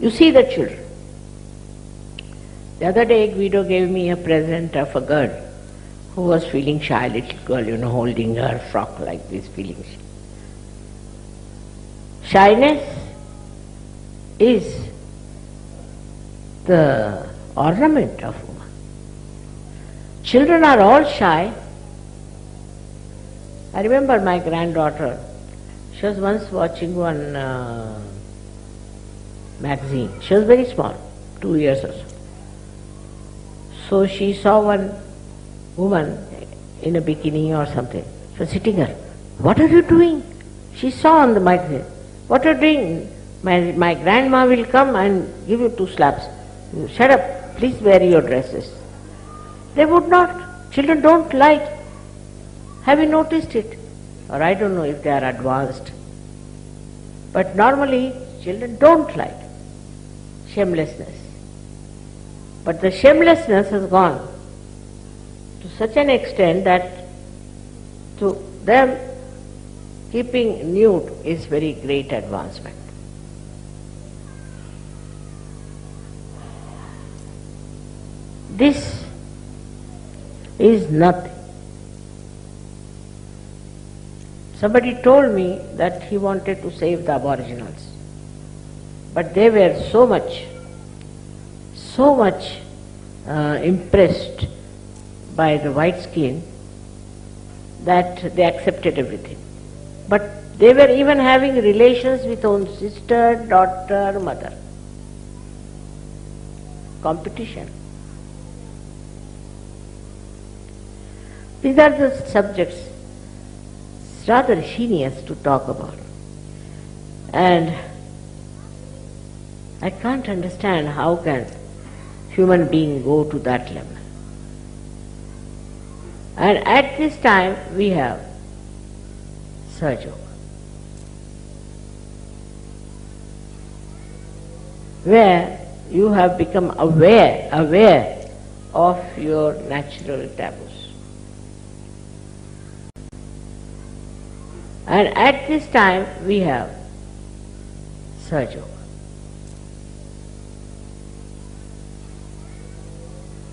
You see the children. The other day Guido gave me a present of a girl who was feeling shy, little girl, holding her frock like this, feeling shy. Shyness is the ornament of woman. Children are all shy. I remember my granddaughter, she was once watching one magazine. She was very small, 2 years or so. So she saw one woman in a bikini or something. She was sitting there. What are you doing? She saw on the magazine. What are you doing? My grandma will come and give you 2 slaps. Shut up, please wear your dresses. They would not. Children don't like. Have you noticed it? Or I don't know if they are advanced. But normally children don't like shamelessness. But the shamelessness has gone to such an extent that to them keeping nude is very great advancement. This is nothing. Somebody told me that he wanted to save the aboriginals, but they were so much impressed by the white skin that they accepted everything. But they were even having relations with own sister, daughter, mother. Competition. These are the subjects rather heinous to talk about. And I can't understand how can human being go to that level. And at this time we have Sahaja, where you have become aware of your natural taboos. And at this time we have Sahaja,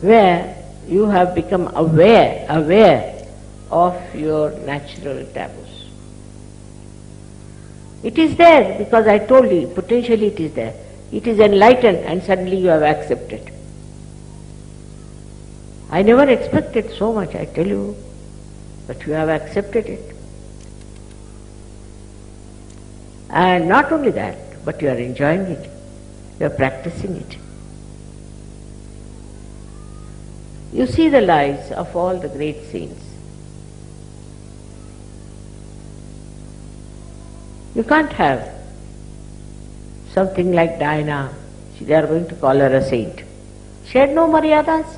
where you have become aware of your natural taboos. It is there because I told you, potentially it is there. It is enlightened and suddenly you have accepted. I never expected so much, I tell you, but you have accepted it. And not only that, but you are enjoying it, you are practicing it. You see the lives of all the great saints. You can't have something like Diana, they are going to call her a saint. She had no maryadas.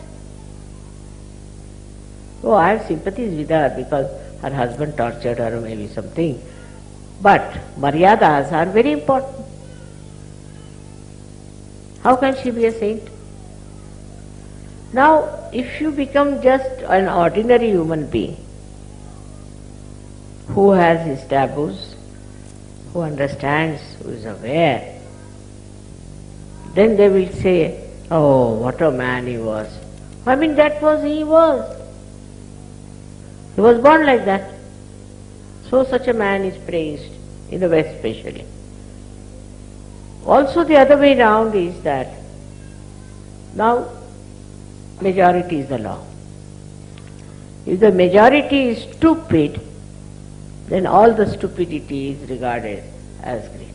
Oh, I have sympathies with her because her husband tortured her or maybe something. But maryadas are very important. How can she be a saint? Now, if you become just an ordinary human being who has his taboos, who understands, who is aware, then they will say, oh, what a man he was. I mean, that was he was. He was born like that. So such a man is praised, in the West especially. Also the other way round is that now majority is the law. If the majority is stupid, then all the stupidity is regarded as great.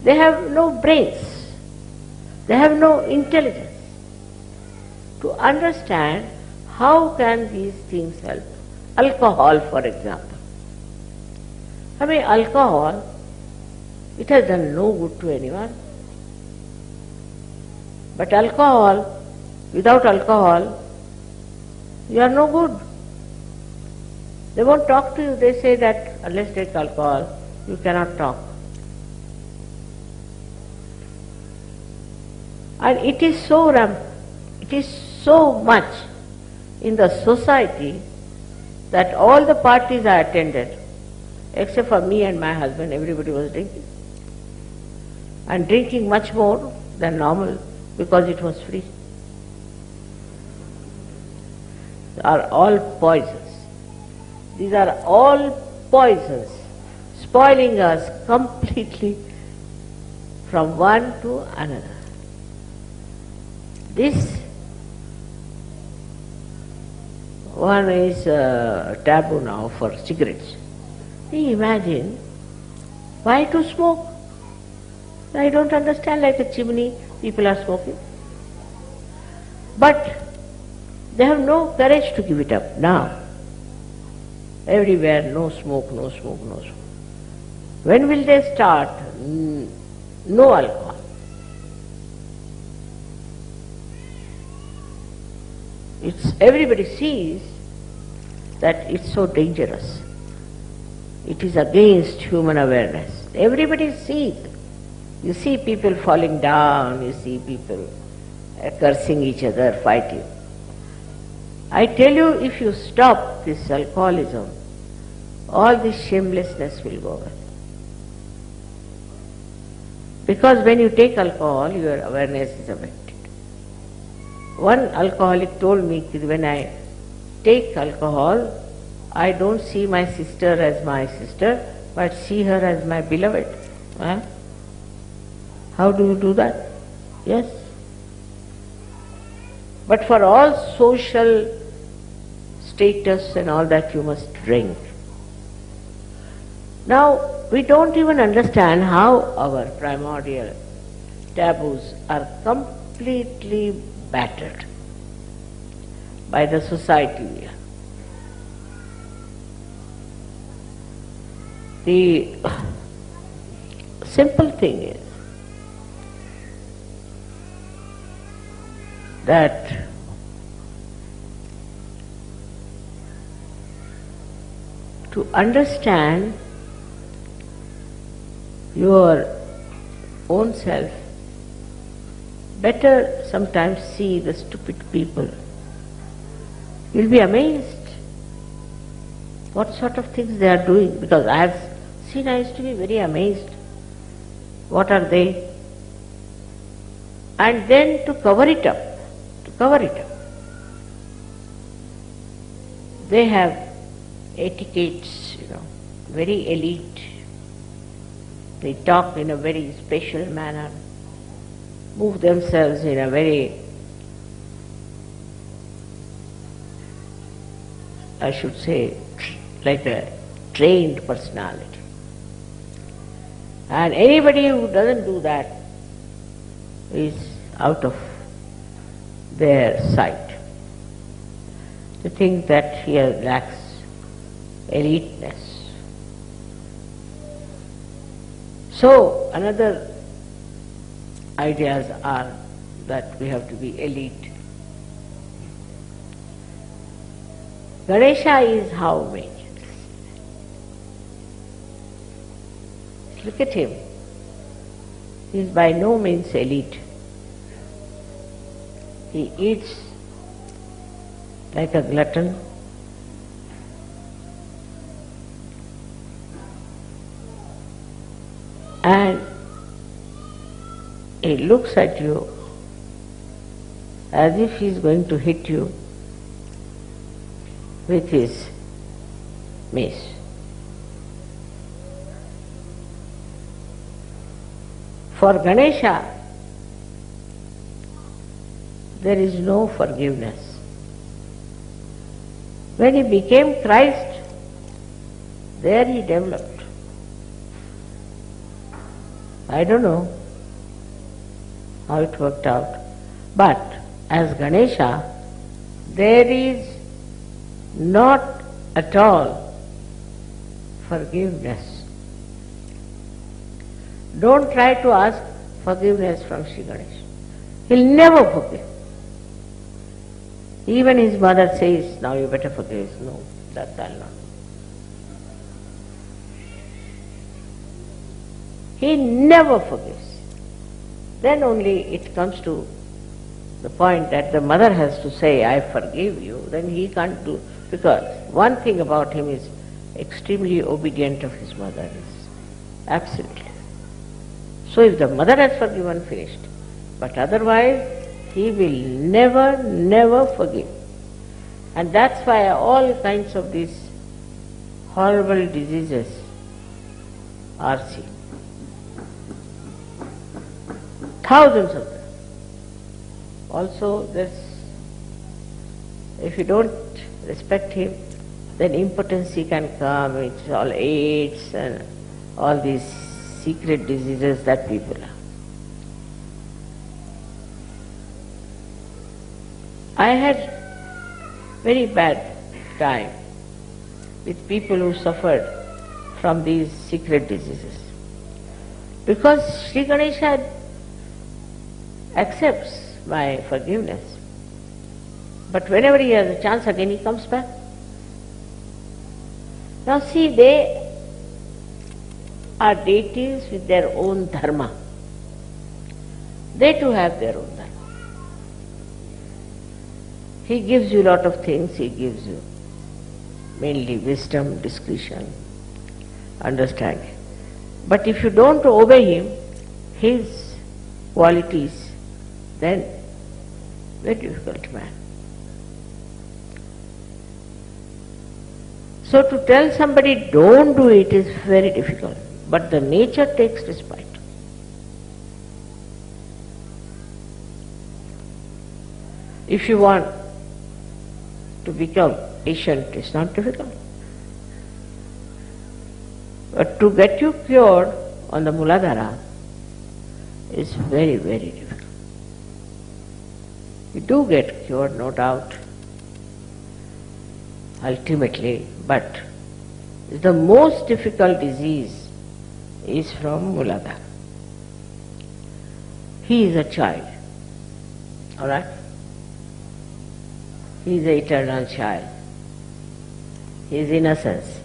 They have no brains, they have no intelligence to understand how can these things help. Alcohol, for example. I mean, alcohol, it has done no good to anyone. But alcohol, without alcohol, you are no good. They won't talk to you. They say that unless you take alcohol, you cannot talk. And it is so rampant, it is so much in the society that all the parties I attended, except for me and my husband, everybody was drinking. and drinking much more than normal because it was free. Are all poisons. These are all poisons, spoiling us completely from one to another. This one is taboo now for cigarettes. Imagine, why to smoke? I don't understand, like a chimney, people are smoking. But they have no courage to give it up now. Everywhere, no smoke, no smoke, no smoke. When will they start? No alcohol. Everybody sees that it's so dangerous. It is against human awareness. Everybody sees. You see people falling down, you see people cursing each other, fighting. I tell you, if you stop this alcoholism, all this shamelessness will go away. Because when you take alcohol, your awareness is affected. One alcoholic told me that when I take alcohol, I don't see my sister as my sister, but see her as my beloved. Huh? How do you do that? Yes. But for all social status and all that, you must drink. Now, we don't even understand how our primordial taboos are completely battered by the society we are. The simple thing is that to understand your own self, better sometimes see the stupid people. You'll be amazed what sort of things they are doing, because I have seen, I used to be very amazed. What are they? And then to cover it up, they have etiquettes, very elite. They talk in a very special manner, move themselves in a very, I should say, like a trained personality. And anybody who doesn't do that is out of their sight. They think that he lacks eliteness. So, another ideas are that we have to be elite. Ganesha is how made? Look at him. He is by no means elite. He eats like a glutton. And he looks at you as if he is going to hit you with his mace. For Ganesha, there is no forgiveness. When he became Christ, there he developed. I don't know how it worked out, but as Ganesha, there is not at all forgiveness. Don't try to ask forgiveness from Shri Ganesha. He'll never forgive. Even his mother says, now you better forgive. No, that I'll not. He never forgives. Then only it comes to the point that the mother has to say, I forgive you, then he can't do, because one thing about him is extremely obedient of his mother, is absolutely. So if the mother has forgiven, finished. But otherwise, he will never, never forgive. And that's why all kinds of these horrible diseases are seen. Thousands of them. Also, if you don't respect him, then impotency can come. It's all AIDS and all these secret diseases that people have. I had very bad time with people who suffered from these secret diseases. Because Shri Ganesha accepts my forgiveness. But whenever he has a chance again, he comes back. Now see, they are deities with their own dharma. They too have their own dharma. He gives you a lot of things, he gives you mainly wisdom, discretion, understanding. But if you don't obey him, his qualities, then very difficult man. So to tell somebody don't do it is very difficult, but the nature takes respite. If you want to become patient, it's not difficult. But to get you cured on the Muladhara is very, very difficult. You do get cured, no doubt, ultimately, but the most difficult disease is from Muladhara. He is a child, all right? He is the eternal child. His innocence.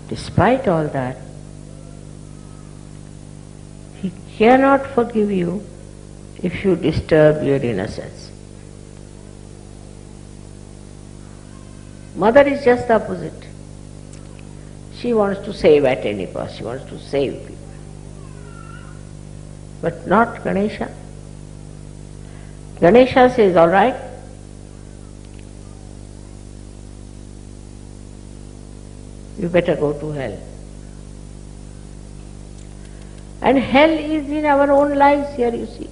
Despite all that, he cannot forgive you if you disturb your innocence. Mother is just the opposite. She wants to save at any cost. She wants to save people. But not Ganesha. Ganesha says, all right, you better go to hell. And hell is in our own lives here, you see.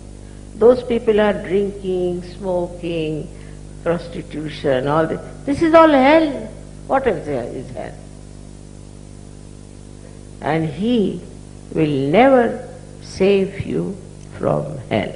Those people are drinking, smoking, prostitution, all this. This is all hell. What is hell? And he will never save you from hell.